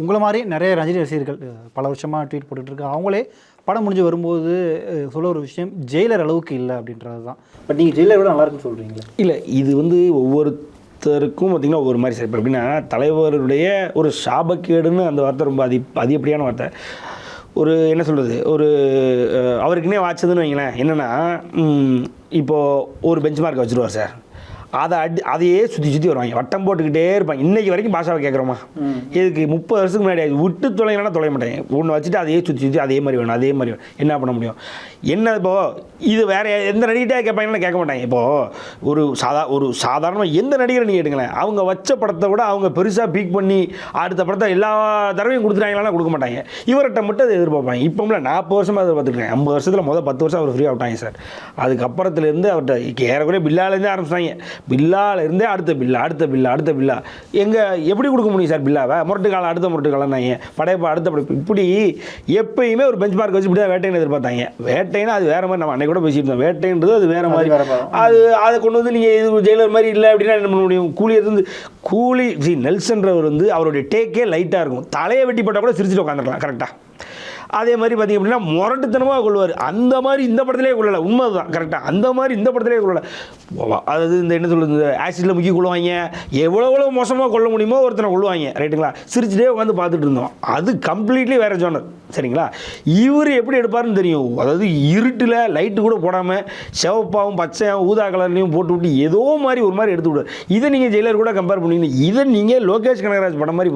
உங்கள மாரி நெறைய ரஜினி ரசிகர்கள் பல வருஷமா ட்வீட் போட்டுட்டு இருக்காங்க. அவங்களே படம் முடிஞ்சு வரும்போது சொல்ல ஒரு விஷயம், ஜெயிலர் அளவுக்கு இல்ல அப்படின்றது தான். பட் நீங்க ஜெயிலரை விட நல்லா இருக்குன்னு சொல்றீங்களே. இல்ல இது ஒவ்வொருத்தருக்கும் பார்த்தீங்கன்னா ஒவ்வொரு மாதிரி சார். இப்போ எப்படின்னா தலைவருடைய ஒரு சாபக்கேடுன்னு அந்த வார்த்தை ரொம்ப அதிகப்படியான வார்த்தை. ஒரு என்ன சொல்கிறது, ஒரு அவருக்குன்னே வாச்சதுன்னு வைங்களேன். என்னென்னா இப்போது ஒரு பெஞ்ச் மார்க்கை வச்சுருவார் சார். அதையே சுற்றி வருவாங்க, வட்டம் போட்டுக்கிட்டே இருப்பாங்க. இன்றைக்கி வரைக்கும் பாஷாவை கேட்குறோமா, இதுக்கு 30 வருஷத்துக்கு முன்னாடி விட்டு தொலைங்கன்னா தொலைய மாட்டேங்க. ஒன்று வச்சுட்டு அதையே சுற்றி அதே மாதிரி வேணும், அதே மாதிரி வேணும். என்ன பண்ண முடியும்? என்ன இப்போது இது வேறு எந்த நடிகிட்டே கேட்பாங்கன்னா கேட்க மாட்டாங்க. இப்போது ஒரு சாதாரணமாக எந்த நடிகரை நீங்கள் எடுங்களேன், அவங்க வச்ச படத்தை விட அவங்க பெருசாக பீக் பண்ணி அடுத்த படத்தை எல்லா தடவையும் கொடுத்துட்டாங்களான்னா கொடுக்க மாட்டாங்க. இவர்கிட்ட மட்டும் அதை எதிர்பார்ப்பாங்க. இப்போம்ல 40 வருஷமாக எதிர்பார்த்துருக்கேன். 50 வருஷத்தில் மொதல் 10 வருஷம் அவர் ஃப்ரீ விட்டாங்க சார். அதுக்கப்புறத்துலேருந்து அவர்கிட்ட ஏறக்குறைய பில்லாலேருந்தே ஆரம்பிச்சாங்க. பில்லால இருந்தே அடுத்த பில்லா எங்கே எப்படி கொடுக்க முடியும் சார்? பில்லாவை முரட்டு காலம், அடுத்த முரட்டு காலம் தான், படையப்பா அடுத்த படைப்பு, இப்படி எப்பயுமே ஒரு பெஞ்ச் மார்க் வச்சு இப்படி தான் வேட்டைன்னு எதிர்பார்த்தாங்க. வேட்டைன்னா அது வேறு மாதிரி. நம்ம அன்னைக்கு கூட பேசியிருந்தோம், வேட்டைன்றது அது வேறு மாதிரி. அதை கொண்டு வந்து நீங்கள் இது ஜெயிலர் மாதிரி இல்லை அப்படின்னா என்ன பண்ண முடியும்? கூலி நெல்சன்றவர் வந்து அவருடைய டேக்கே லைட்டாக இருக்கும். தலையை வெட்டி போட்டால் கூட சிரிச்சுட்டு உட்காந்துருக்கலாம் கரெக்டாக. அதே மாதிரி பார்த்திங்க அப்படின்னா முரட்டுத்தனமாக கொள்வார். அந்த மாதிரி இந்த படத்திலே கொள்ளலை, உண்மை தான் கரெக்டாக. அந்த மாதிரி இந்த படத்திலே கொள்ளலை. அதாவது இந்த என்ன சொல்கிறது, ஆசிடில் முக்கி கொள்ளுவாங்க, எவ்வளோ மோசமாக கொள்ள முடியுமோ ஒருத்தனை கொள்ளுவாங்க, ரைட்டுங்களா? சிரிச்சுட்டே உட்காந்து பார்த்துட்டு இருந்தோம். அது கம்ப்ளீட்லி வேறு ஜோனர், சரிங்களா? இவர் எப்படி எடுப்பாருன்னு தெரியும். அதாவது இருட்டில் லைட்டு கூட போடாமல் சிவப்பாவும் பச்சையாகவும் ஊதா கலர்லையும் போட்டு விட்டு ஏதோ மாதிரி ஒரு மாதிரி எடுத்து விடுவார். இதை நீங்கள் ஜெயிலர் கூட கம்பேர் பண்ணிங்கன்னா, இதை நீங்கள் லோகேஷ் கனகராஜ் படம் மாதிரி